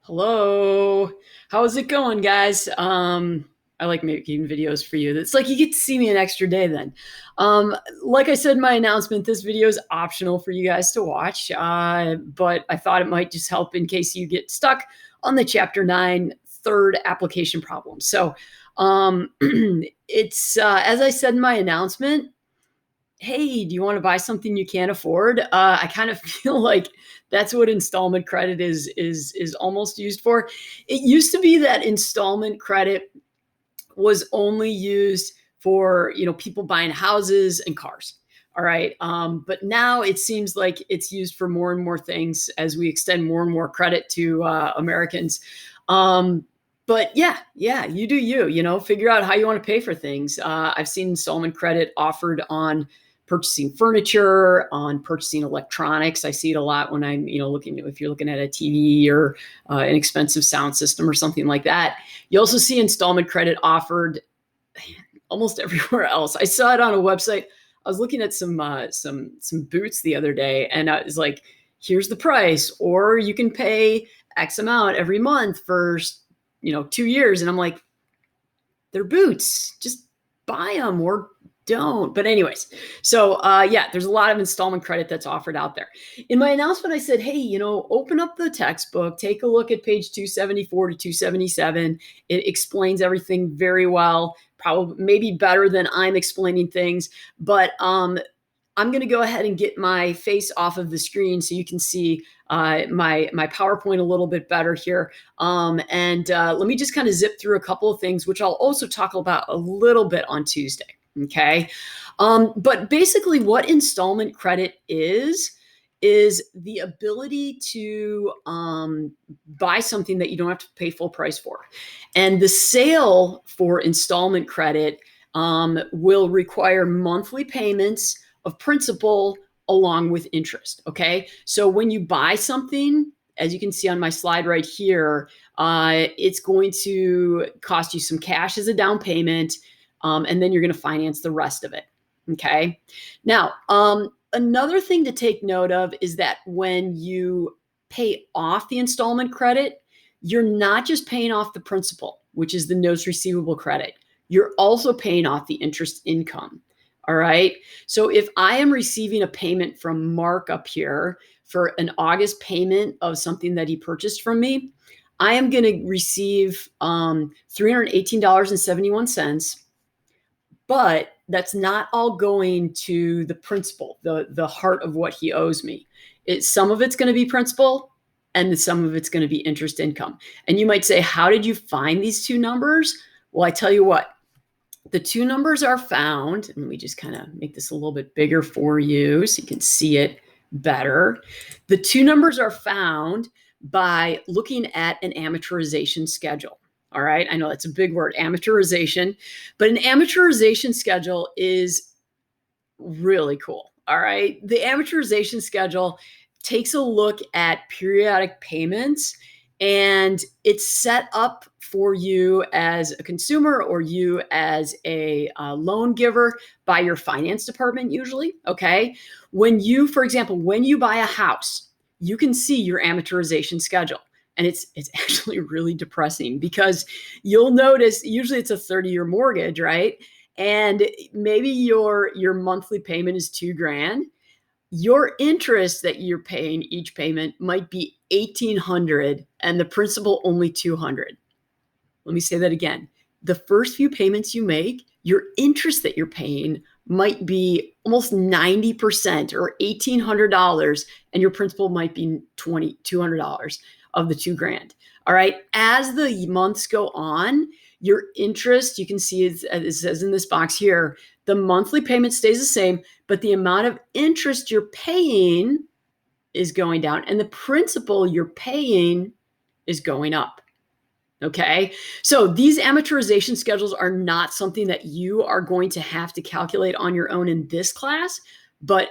Hello. How's it going, guys? I like making videos for you. It's like you get to see me an extra day then. Like I said in my announcement, this video is optional for you guys to watch, but I thought it might just help in case you get stuck on the Chapter 9 third application problem. So it's, as I said in my announcement, hey, do you want to buy something you can't afford? I kind of feel like that's what installment credit is almost used for. It used to be that installment credit was only used for people buying houses and cars. All right. But now it seems like it's used for more and more things as we extend more and more credit to Americans. But yeah, you do figure out how you want to pay for things. I've seen installment credit offered on purchasing furniture, on purchasing electronics. I see it a lot when I'm, if you're looking at a TV or an expensive sound system or something like that. You also see installment credit offered almost everywhere else. I saw it on a website. I was looking at some boots the other day, and I was like, here's the price, or you can pay X amount every month for 2 years. And I'm like, they're boots, just buy them or don't. But anyways, so yeah, there's a lot of installment credit that's offered out there. In my announcement, I said, hey, open up the textbook, take a look at page 274 to 277. It explains everything very well, probably maybe better than I'm explaining things. But I'm going to go ahead and get my face off of the screen so you can see my PowerPoint a little bit better here. And let me just kind of zip through a couple of things, which I'll also talk about a little bit on Tuesday. Okay. But basically what installment credit is the ability to buy something that you don't have to pay full price for. And the sale for installment credit will require monthly payments of principal along with interest. Okay. So when you buy something, as you can see on my slide right here, it's going to cost you some cash as a down payment. And then you're going to finance the rest of it. Okay. Now, another thing to take note of is that when you pay off the installment credit, you're not just paying off the principal, which is the notes receivable credit. You're also paying off the interest income. All right. So if I am receiving a payment from Mark up here for an August payment of something that he purchased from me, I am going to receive $318.71. But that's not all going to the principal, the heart of what he owes me. Some of it's going to be principal and some of it's going to be interest income. And you might say, how did you find these two numbers? Well, I tell you what, the two numbers are found. And let me just kind of make this a little bit bigger for you so you can see it better. The two numbers are found by looking at an amortization schedule. All right. I know that's a big word, amortization, but an amortization schedule is really cool. All right. The amortization schedule takes a look at periodic payments, and it's set up for you as a consumer or you as a loan giver by your finance department usually. Okay. For example, when you buy a house, you can see your amortization schedule. And it's actually really depressing because you'll notice usually it's a 30-year mortgage, right? And maybe your monthly payment is $2,000. Your interest that you're paying each payment might be $1,800 and the principal only $200. Let me say that again. The first few payments you make, your interest that you're paying might be almost 90% or $1,800, and your principal might be $200 of the $2,000. All right. As the months go on, your interest, you can see it says in this box here, the monthly payment stays the same, but the amount of interest you're paying is going down and the principal you're paying is going up. Okay. So these amortization schedules are not something that you are going to have to calculate on your own in this class, but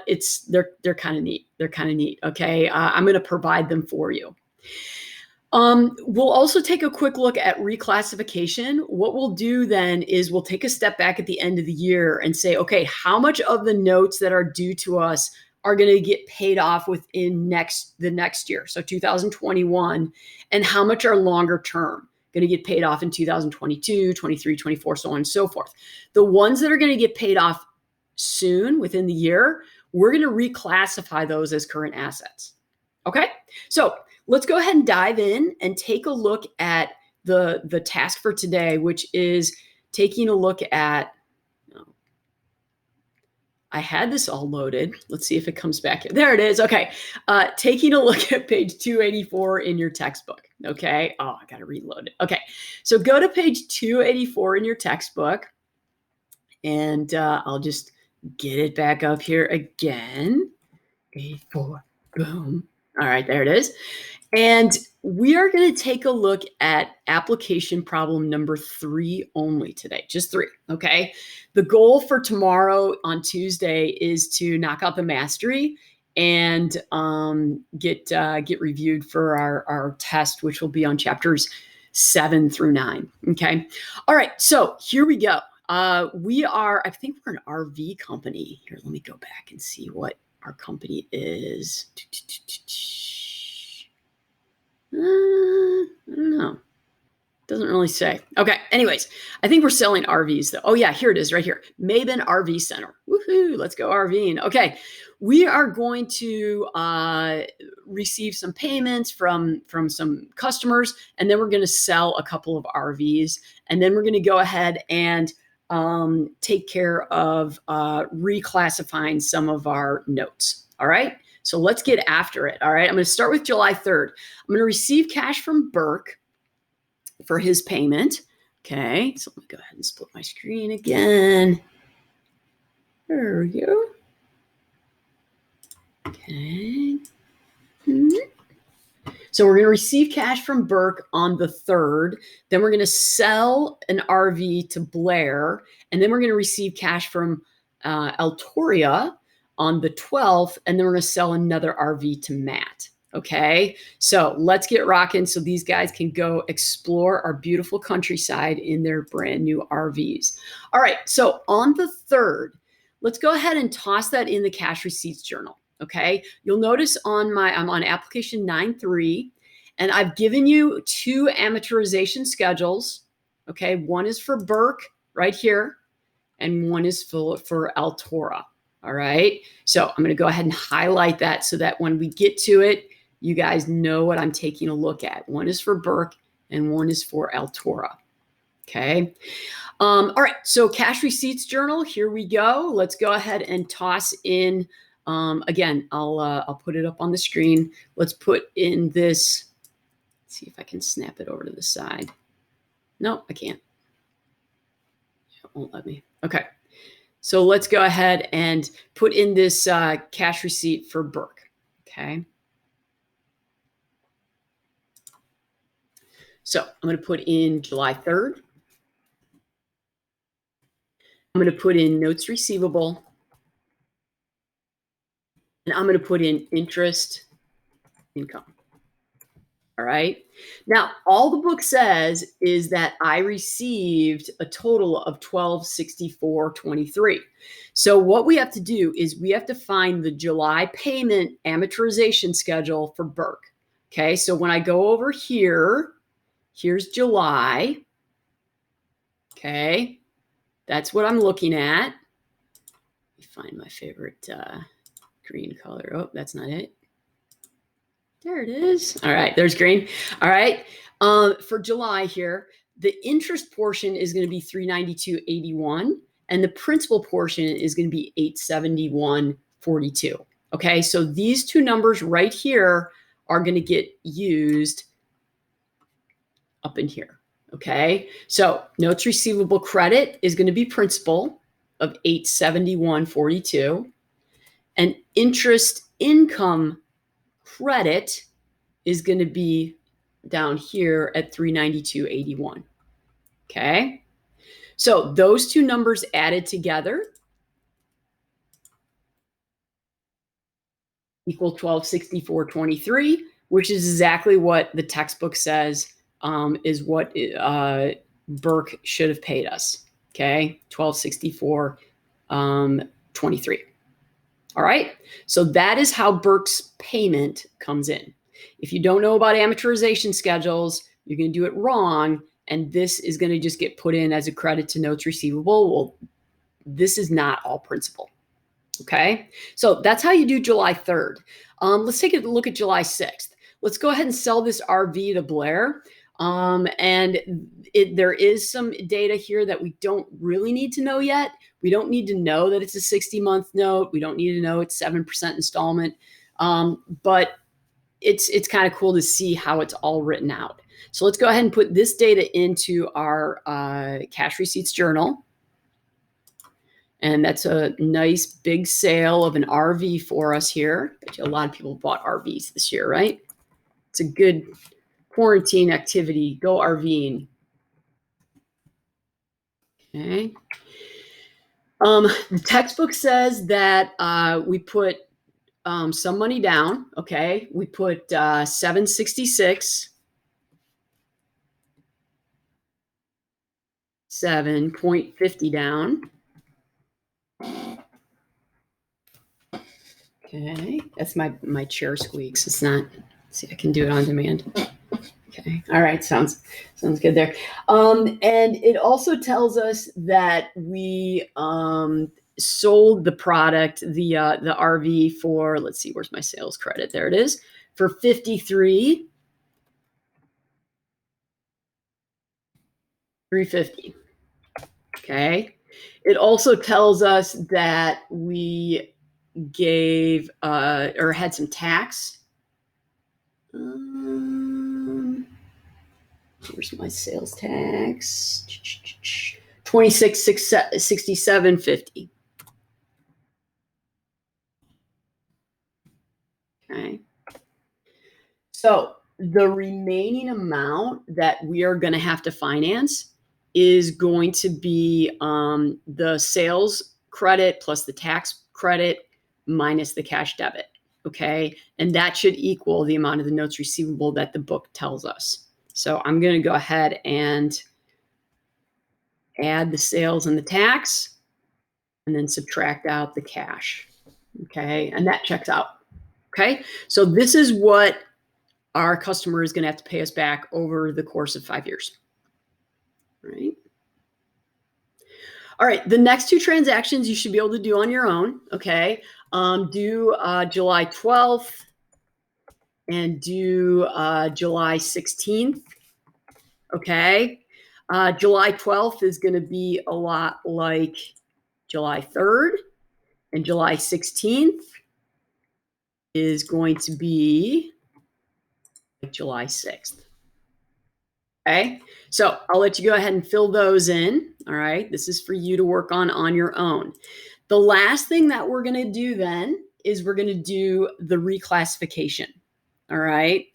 they're kind of neat. They're kind of neat. Okay. I'm going to provide them for you. We'll also take a quick look at reclassification. What we'll do then is we'll take a step back at the end of the year and say, okay, how much of the notes that are due to us are going to get paid off within the next year, so 2021, and how much are longer term going to get paid off in 2022, 23, 24, so on and so forth. The ones that are going to get paid off soon within the year, we're going to reclassify those as current assets. Okay, so let's go ahead and dive in and take a look at the task for today, which is taking a look at, I had this all loaded. Let's see if it comes back. There it is. Okay. Taking a look at page 284 in your textbook. Okay. Oh, I got to reload it. Okay. So go to page 284 in your textbook, and I'll just get it back up here again. 84. Boom. All right. There it is. And we are going to take a look at application problem number 3 only today, just 3, okay? The goal for tomorrow on Tuesday is to knock out the mastery and get reviewed for our test, which will be on chapters 7 through 9, okay? All right, so here we go. I think we're an RV company. Here, let me go back and see what our company is. I don't know. Doesn't really say. Okay. Anyways, I think we're selling RVs though. Oh yeah, here it is right here. Mabin RV Center. Woohoo! Let's go RVing. Okay. We are going to receive some payments from some customers, and then we're going to sell a couple of RVs, and then we're going to go ahead and take care of reclassifying some of our notes. All right. So let's get after it. All right. I'm going to start with July 3rd. I'm going to receive cash from Burke for his payment. Okay. So let me go ahead and split my screen again. There we go. Okay. So we're going to receive cash from Burke on the 3rd. Then we're going to sell an RV to Blair. And then we're going to receive cash from Altoria on the 12th, and then we're going to sell another RV to Matt. Okay, so let's get rocking so these guys can go explore our beautiful countryside in their brand new RVs. All right, so on the 3rd, let's go ahead and toss that in the cash receipts journal. Okay, you'll notice I'm on application 9.3, and I've given you 2 amortization schedules. Okay, one is for Burke right here, and one is for Altora. All right. So I'm going to go ahead and highlight that so that when we get to it, you guys know what I'm taking a look at. One is for Burke and one is for Altora. Okay. All right. So cash receipts journal, here we go. Let's go ahead and toss in, again, I'll put it up on the screen. Let's put in this, let's see if I can snap it over to the side. No, I can't. It won't let me. Okay. So let's go ahead and put in this cash receipt for Burke, okay? So I'm going to put in July 3rd. I'm going to put in notes receivable. And I'm going to put in interest income. All right. Now, all the book says is that I received a total of $1264.23. So what we have to do is we have to find the July payment amortization schedule for Burke. Okay. So when I go over here, here's July. Okay. That's what I'm looking at. Let me find my favorite green color. Oh, that's not it. There it is. All right, there's green. All right, for July here, the interest portion is going to be $392.81, and the principal portion is going to be $871.42. Okay, so these 2 numbers right here are going to get used up in here. Okay, so notes receivable credit is going to be principal of $871.42, and interest income credit is going to be down here at $392.81. Okay. So those 2 numbers added together equal $1264.23, which is exactly what the textbook says is what Burke should have paid us. Okay. $1264.23. All right. So that is how Burke's payment comes in. If you don't know about amortization schedules, you're going to do it wrong. And this is going to just get put in as a credit to notes receivable. Well, this is not all principal. Okay. So that's how you do July 3rd. Let's take a look at July 6th. Let's go ahead and sell this RV to Blair. There is some data here that we don't really need to know yet. We don't need to know that it's a 60-month note. We don't need to know it's 7% installment. But it's kind of cool to see how it's all written out. So let's go ahead and put this data into our cash receipts journal. And that's a nice big sale of an RV for us here. A lot of people bought RVs this year, right? It's a good quarantine activity. Go RVing. Okay. The textbook says that we put some money down. Okay. We put $766. 7.50 down. Okay, that's my chair squeaks. It's not. See, I can do it on demand. Okay, all right, sounds good there. And it also tells us that we sold the product, the RV for. Let's see, where's my sales credit? There it is, for $53,350. Okay. It also tells us that we gave or had some tax. Where's my sales tax? 26,6750. Okay. So the remaining amount that we are going to have to finance is going to be the sales credit plus the tax credit minus the cash debit. Okay. And that should equal the amount of the notes receivable that the book tells us. So I'm going to go ahead and add the sales and the tax and then subtract out the cash. Okay. And that checks out. Okay. So this is what our customer is going to have to pay us back over the course of 5 years. Right. All right. The next two transactions you should be able to do on your own. Okay. Do July 12th and do July 16th. Okay. July 12th is going to be a lot like July 3rd, and July 16th is going to be like July 6th. Okay. So I'll let you go ahead and fill those in. All right. This is for you to work on your own. The last thing that we're going to do then is we're going to do the reclassification. All right.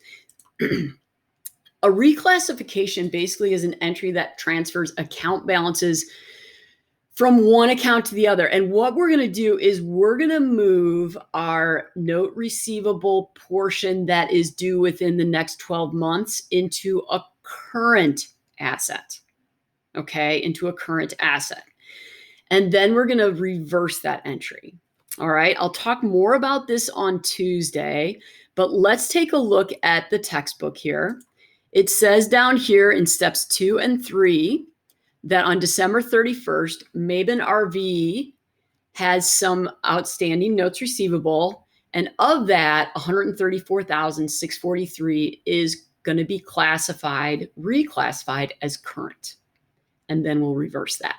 A reclassification basically is an entry that transfers account balances from one account to the other. And what we're going to do is we're going to move our note receivable portion that is due within the next 12 months into a current asset. Okay, into a current asset. And then we're going to reverse that entry. All right, I'll talk more about this on Tuesday, but let's take a look at the textbook here. It says down here in steps 2 and 3 that on December 31st, Mabin RV has some outstanding notes receivable. And of that, $134,643 is going to be reclassified as current. And then we'll reverse that.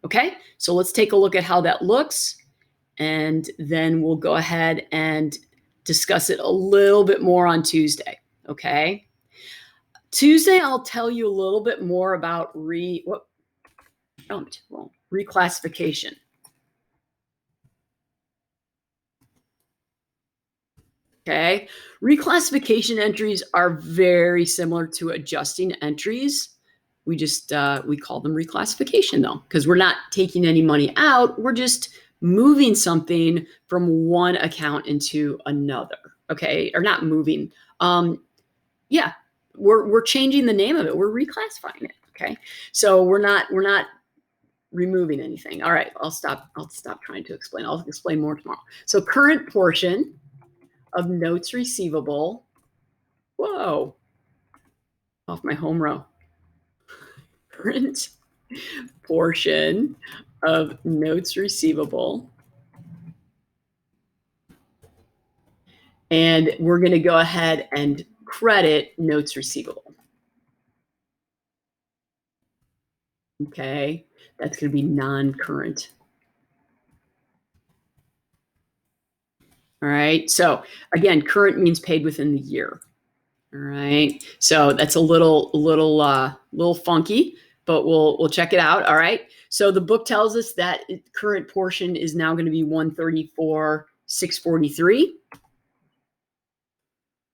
Okay, so let's take a look at how that looks. And then we'll go ahead and discuss it a little bit more on Tuesday. Okay. Tuesday, I'll tell you a little bit more about reclassification. Okay. Reclassification entries are very similar to adjusting entries. We just, we call them reclassification though, because we're not taking any money out. We're just moving something from one account into another. Okay. Or not moving. Yeah. We're changing the name of it. We're reclassifying it. Okay. So we're not removing anything. All right, I'll stop trying to explain. I'll explain more tomorrow. So current portion of notes receivable. Whoa, off my home row. Current portion of notes receivable. And we're going to go ahead and credit notes receivable. Okay, that's going to be non-current. All right, so again, current means paid within the year. All right, so that's a little funky, but we'll check it out. All right, so the book tells us that current portion is now going to be 134,643,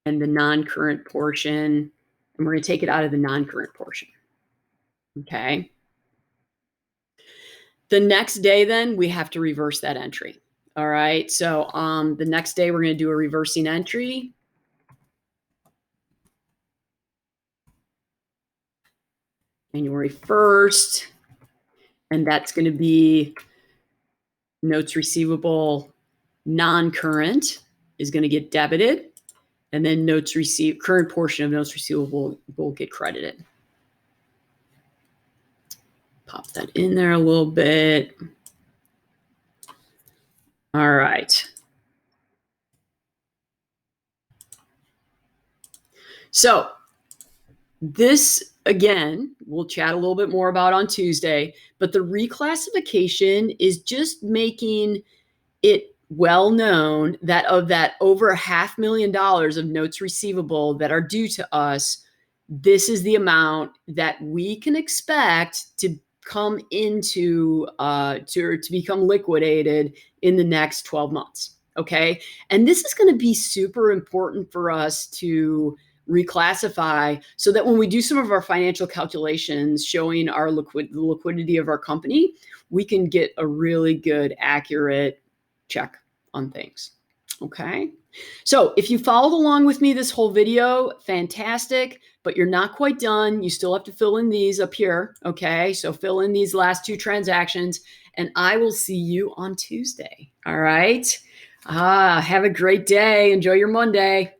and the non-current portion, and we're going to take it out of the non-current portion. Okay. The next day, then we have to reverse that entry. All right, so the next day we're going to do a reversing entry. January 1st, and that's going to be notes receivable non-current is going to get debited, and then notes received, current portion of notes receivable will get credited. Pop that in there a little bit. All right. So this, again, we'll chat a little bit more about on Tuesday, but the reclassification is just making it well known that of that over $500,000 of notes receivable that are due to us, this is the amount that we can expect to come into to become liquidated in the next 12 months. Okay, and this is going to be super important for us to reclassify so that when we do some of our financial calculations showing our the liquidity of our company, we can get a really good, accurate check on things. Okay. So if you followed along with me this whole video, fantastic, but you're not quite done. You still have to fill in these up here. Okay. So fill in these last two transactions and I will see you on Tuesday. All right. Have a great day. Enjoy your Monday.